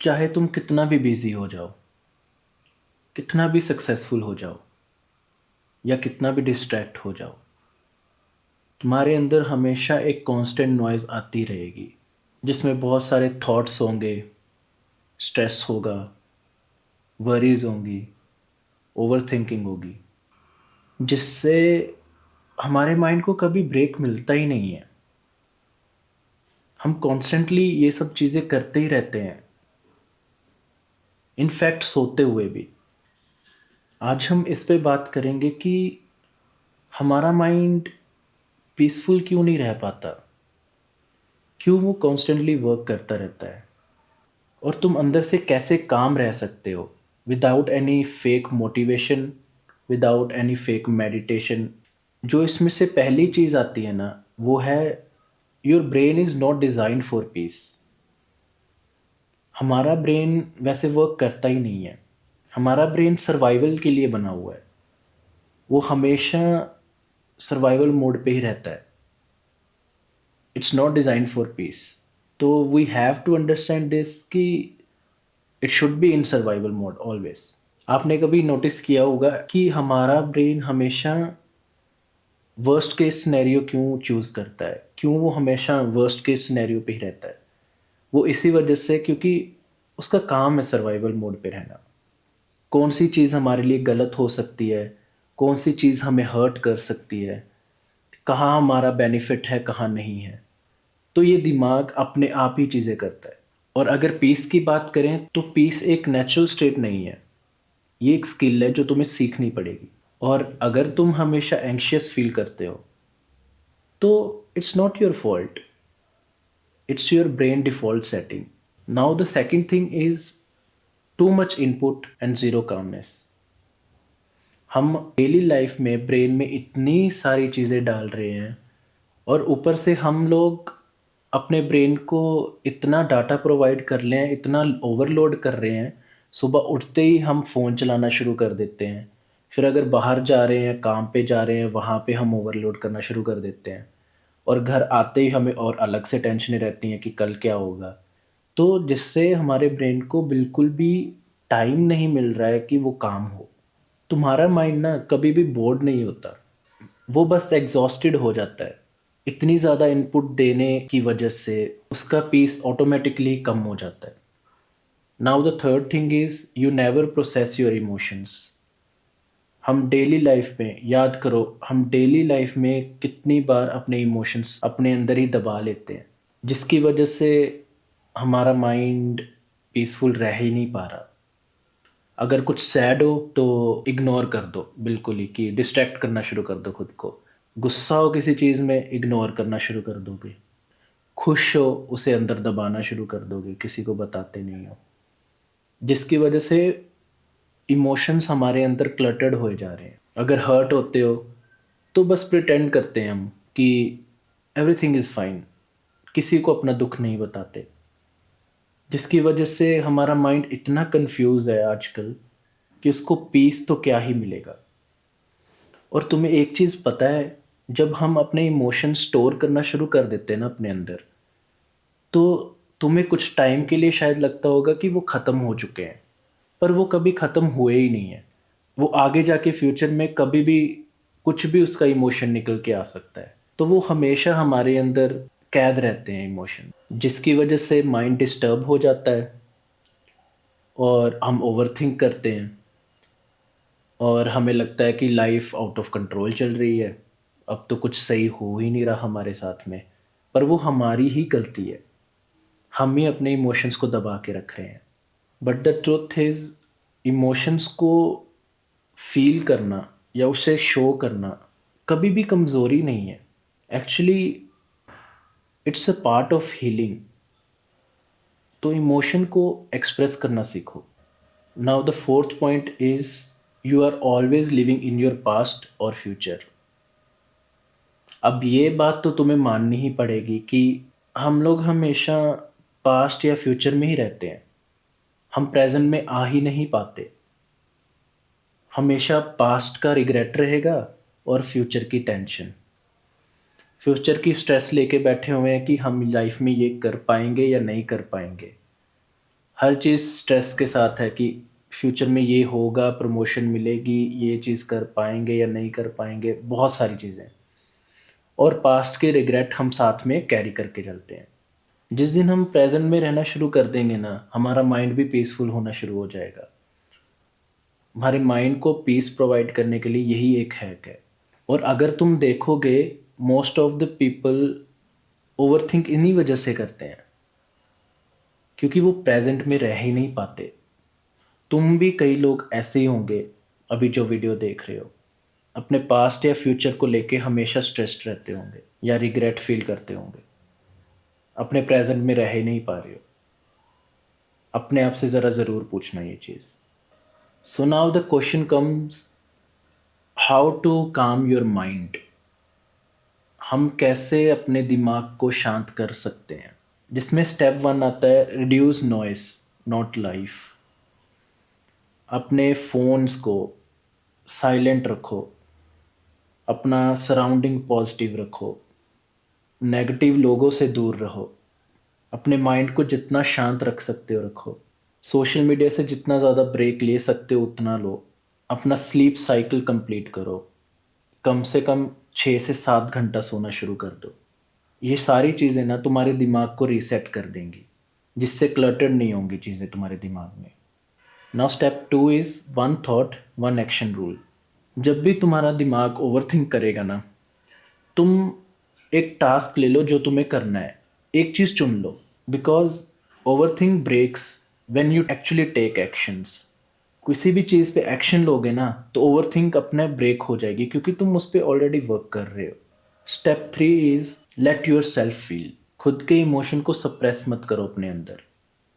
चाहे तुम कितना भी बिजी हो जाओ, कितना भी सक्सेसफुल हो जाओ या कितना भी डिस्ट्रैक्ट हो जाओ, तुम्हारे अंदर हमेशा एक कांस्टेंट नॉइज़ आती रहेगी जिसमें बहुत सारे थॉट्स होंगे, स्ट्रेस होगा, वरीज होंगी, ओवर थिंकिंग होगी, जिससे हमारे माइंड को कभी ब्रेक मिलता ही नहीं है। हम कॉन्स्टेंटली ये सब चीज़ें करते ही रहते हैं, इनफैक्ट सोते हुए भी। आज हम इस पे बात करेंगे कि हमारा माइंड पीसफुल क्यों नहीं रह पाता, क्यों वो कॉन्स्टेंटली वर्क करता रहता है, और तुम अंदर से कैसे काम रह सकते हो without any fake motivation, without any fake meditation. जो इसमें से पहली चीज़ आती है ना, वो है your brain is not designed for piece. हमारा ब्रेन वैसे वर्क करता ही नहीं है। हमारा ब्रेन सर्वाइवल के लिए बना हुआ है। वो हमेशा सर्वाइवल मोड पे ही रहता है। It's not design for peace. तो we have to understand this कि it should be in survival mode always. आपने कभी नोटिस किया होगा कि हमारा ब्रेन हमेशा वर्स्ट केस सिनेरियो क्यों चूज़ करता है, क्यों वो हमेशा वर्स्ट केस सिनेरियो पे ही रहता है। वो इसी वजह से, क्योंकि उसका काम है सर्वाइवल मोड पे रहना। कौन सी चीज़ हमारे लिए गलत हो सकती है, कौन सी चीज़ हमें हर्ट कर सकती है, कहाँ हमारा बेनिफिट है, कहाँ नहीं है। तो ये दिमाग अपने आप ही चीज़ें करता है। और अगर पीस की बात करें तो पीस एक नेचुरल स्टेट नहीं है, ये एक स्किल है जो तुम्हें सीखनी पड़ेगी। और अगर तुम हमेशा एंग्शियस फील करते हो तो it's not your fault, it's your brain default setting. Now the second thing is too much input and zero calmness. हम डेली लाइफ में ब्रेन में इतनी सारी चीज़ें डाल रहे हैं, और ऊपर से हम लोग अपने ब्रेन को इतना डाटा प्रोवाइड कर लें, इतना ओवरलोड कर रहे हैं। सुबह उठते ही हम फ़ोन चलाना शुरू कर देते हैं। फिर अगर बाहर जा रहे हैं, काम पे जा रहे हैं, वहाँ पे हम ओवरलोड करना शुरू कर देते हैं। और घर आते ही हमें और अलग से टेंशनें रहती हैं कि कल क्या होगा। तो जिससे हमारे ब्रेन को बिल्कुल भी टाइम नहीं मिल रहा है कि वो काम हो। तुम्हारा माइंड ना कभी भी बोर्ड नहीं होता, वो बस एग्जॉस्टेड हो जाता है। इतनी ज़्यादा इनपुट देने की वजह से उसका पीस ऑटोमेटिकली कम हो जाता है। Now the third thing is you never process your emotions. हम डेली लाइफ में, याद करो, हम डेली लाइफ में कितनी बार अपने इमोशंस अपने अंदर ही दबा लेते हैं, जिसकी वजह से हमारा माइंड पीसफुल रह ही नहीं पा रहा। अगर कुछ सैड हो तो इग्नोर कर दो बिल्कुल ही, कि डिस्ट्रैक्ट करना शुरू कर दो खुद को। गुस्सा हो किसी चीज़ में, इग्नोर करना शुरू कर दोगे। खुश हो, उसे अंदर दबाना शुरू कर दोगे, किसी को बताते नहीं हो। जिसकी वजह से इमोशंस हमारे अंदर क्लटर्ड होए जा रहे हैं। अगर हर्ट होते हो तो बस प्रिटेंड करते हैं हम कि एवरीथिंग इज़ फाइन, किसी को अपना दुख नहीं बताते। जिसकी वजह से हमारा माइंड इतना कंफ्यूज है आजकल कि उसको पीस तो क्या ही मिलेगा। और तुम्हें एक चीज़ पता है, जब हम अपने इमोशन स्टोर करना शुरू कर देते हैं ना अपने अंदर, तो तुम्हें कुछ टाइम के लिए शायद लगता होगा कि वो ख़त्म हो चुके हैं, पर वो कभी ख़त्म हुए ही नहीं है। वो आगे जाके फ्यूचर में कभी भी कुछ भी उसका इमोशन निकल के आ सकता है। तो वो हमेशा हमारे अंदर कैद रहते हैं इमोशन, जिसकी वजह से माइंड डिस्टर्ब हो जाता है और हम ओवरथिंक करते हैं, और हमें लगता है कि लाइफ आउट ऑफ कंट्रोल चल रही है, अब तो कुछ सही हो ही नहीं रहा हमारे साथ में। पर वो हमारी ही गलती है, हम ही अपने इमोशंस को दबा के रख रहे हैं। But the truth is, emotions को फील करना या उसे शो करना कभी भी कमज़ोरी नहीं है। Actually it's a part of healing. तो इमोशन को एक्सप्रेस करना सीखो। Now the fourth point is you are always living in your past और फ्यूचर। अब ये बात तो तुम्हें माननी ही पड़ेगी कि हम लोग हमेशा पास्ट या फ्यूचर में ही रहते हैं, हम प्रेजेंट में आ ही नहीं पाते। हमेशा पास्ट का रिग्रेट रहेगा और फ्यूचर की टेंशन, फ्यूचर की स्ट्रेस लेके बैठे हुए हैं कि हम लाइफ में ये कर पाएंगे या नहीं कर पाएंगे। हर चीज़ स्ट्रेस के साथ है कि फ्यूचर में ये होगा, प्रमोशन मिलेगी, ये चीज़ कर पाएंगे या नहीं कर पाएंगे, बहुत सारी चीज़ें। और पास्ट के रिग्रेट हम साथ में कैरी करके चलते हैं। जिस दिन हम प्रेजेंट में रहना शुरू कर देंगे ना, हमारा माइंड भी पीसफुल होना शुरू हो जाएगा। हमारे माइंड को पीस प्रोवाइड करने के लिए यही एक हैक है। और अगर तुम देखोगे, most of the people over think इन्हीं वजह से करते हैं, क्योंकि वो प्रेजेंट में रह ही नहीं पाते। तुम भी कई लोग ऐसे ही होंगे अभी जो वीडियो देख रहे हो, अपने पास्ट या फ्यूचर को लेके हमेशा स्ट्रेस्ड रहते होंगे या रिग्रेट फील करते होंगे, अपने प्रेजेंट में रह ही नहीं पा रहे हो। अपने आप से ज़रा ज़रूर पूछना ये चीज़। So now the question comes, how to calm your mind. हम कैसे अपने दिमाग को शांत कर सकते हैं, जिसमें स्टेप 1 आता है, रिड्यूस नॉइस नॉट लाइफ। अपने फ़ोन्स को साइलेंट रखो, अपना सराउंडिंग पॉजिटिव रखो, नेगेटिव लोगों से दूर रहो, अपने माइंड को जितना शांत रख सकते हो रखो, सोशल मीडिया से जितना ज़्यादा ब्रेक ले सकते हो उतना लो, अपना स्लीप साइकिल कंप्लीट करो, कम से कम 6 से 7 घंटा सोना शुरू कर दो। ये सारी चीज़ें ना तुम्हारे दिमाग को रीसेट कर देंगी, जिससे क्लटर्ड नहीं होंगी चीज़ें तुम्हारे दिमाग में। Now step 2 is one thought one action rule. जब भी तुम्हारा दिमाग ओवरथिंक करेगा ना, तुम एक टास्क ले लो जो तुम्हें करना है, एक चीज़ चुन लो। Because overthink breaks when you actually take actions. किसी भी चीज़ पे एक्शन लोगे ना तो ओवरथिंक अपने ब्रेक हो जाएगी, क्योंकि तुम उस पर ऑलरेडी वर्क कर रहे हो। Step 3 is let your self feel. खुद के इमोशन को सप्रेस मत करो अपने अंदर,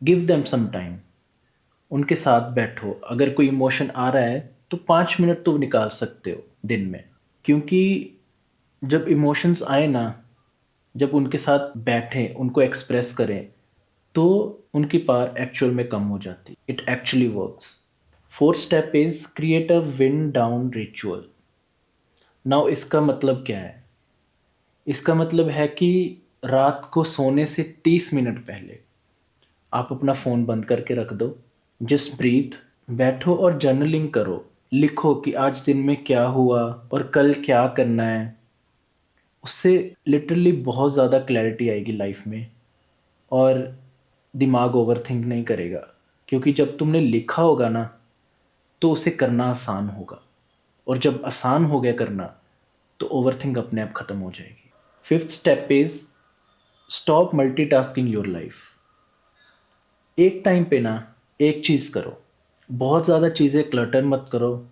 गिव देम सम टाइम। उनके साथ बैठो। अगर कोई इमोशन आ रहा है तो 5 मिनट तो निकाल सकते हो दिन में, क्योंकि जब इमोशंस आए ना, जब उनके साथ बैठें, उनको एक्सप्रेस करें, तो उनकी पावर एक्चुअल में कम हो जाती। It actually works. Fourth step is create a wind down ritual. Now इसका मतलब क्या है? इसका मतलब है कि रात को सोने से 30 मिनट पहले आप अपना फ़ोन बंद करके रख दो। जस्ट ब्रीथ, बैठो और जर्नलिंग करो। लिखो कि आज दिन में क्या हुआ और कल क्या करना है। उससे लिटरली बहुत ज़्यादा क्लैरिटी आएगी लाइफ में, और दिमाग ओवरथिंक नहीं करेगा। क्योंकि जब तुमने लिखा होगा ना, तो उसे करना आसान होगा, और जब आसान हो गया करना, तो ओवरथिंक अपने आप ख़त्म हो जाएगी। Fifth step is stop multitasking your life. एक टाइम पे ना एक चीज़ करो, बहुत ज़्यादा चीज़ें क्लटर मत करो,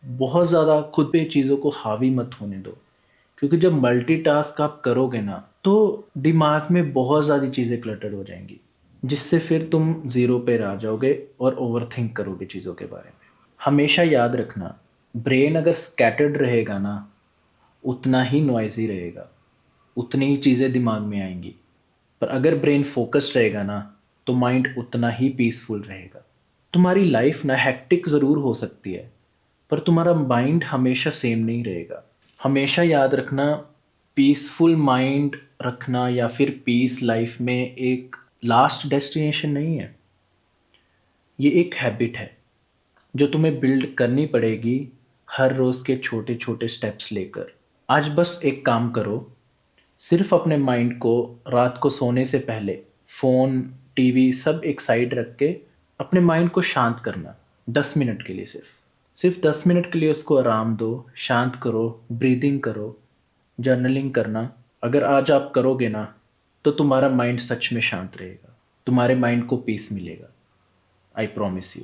बहुत ज़्यादा खुद पे चीज़ों को हावी मत होने दो। क्योंकि जब मल्टीटास्क आप करोगे ना, तो दिमाग में बहुत ज़्यादा चीज़ें क्लटर हो जाएंगी, जिससे फिर तुम ज़ीरो पे आ जाओगे और ओवरथिंक करोगे चीज़ों के बारे में। हमेशा याद रखना, ब्रेन अगर स्कैटर्ड रहेगा ना, उतना ही नॉइजी रहेगा, उतनी ही चीज़ें दिमाग में आएंगी। पर अगर ब्रेन फोकस्ड रहेगा ना, तो माइंड उतना ही पीसफुल रहेगा। तुम्हारी लाइफ ना हेक्टिक ज़रूर हो सकती है, पर तुम्हारा माइंड हमेशा सेम नहीं रहेगा। हमेशा याद रखना, पीसफुल माइंड रखना या फिर पीस लाइफ में एक लास्ट डेस्टिनेशन नहीं है। ये एक हैबिट है जो तुम्हें बिल्ड करनी पड़ेगी, हर रोज़ के छोटे छोटे स्टेप्स लेकर। आज बस एक काम करो, सिर्फ अपने माइंड को रात को सोने से पहले फ़ोन, टीवी सब एक साइड रख के अपने माइंड को शांत करना। 10 मिनट के लिए, सिर्फ 10 मिनट के लिए उसको आराम दो, शांत करो, ब्रीदिंग करो, जर्नलिंग करना। अगर आज आप करोगे ना, तो तुम्हारा माइंड सच में शांत रहेगा, तुम्हारे माइंड को पीस मिलेगा। I promise you.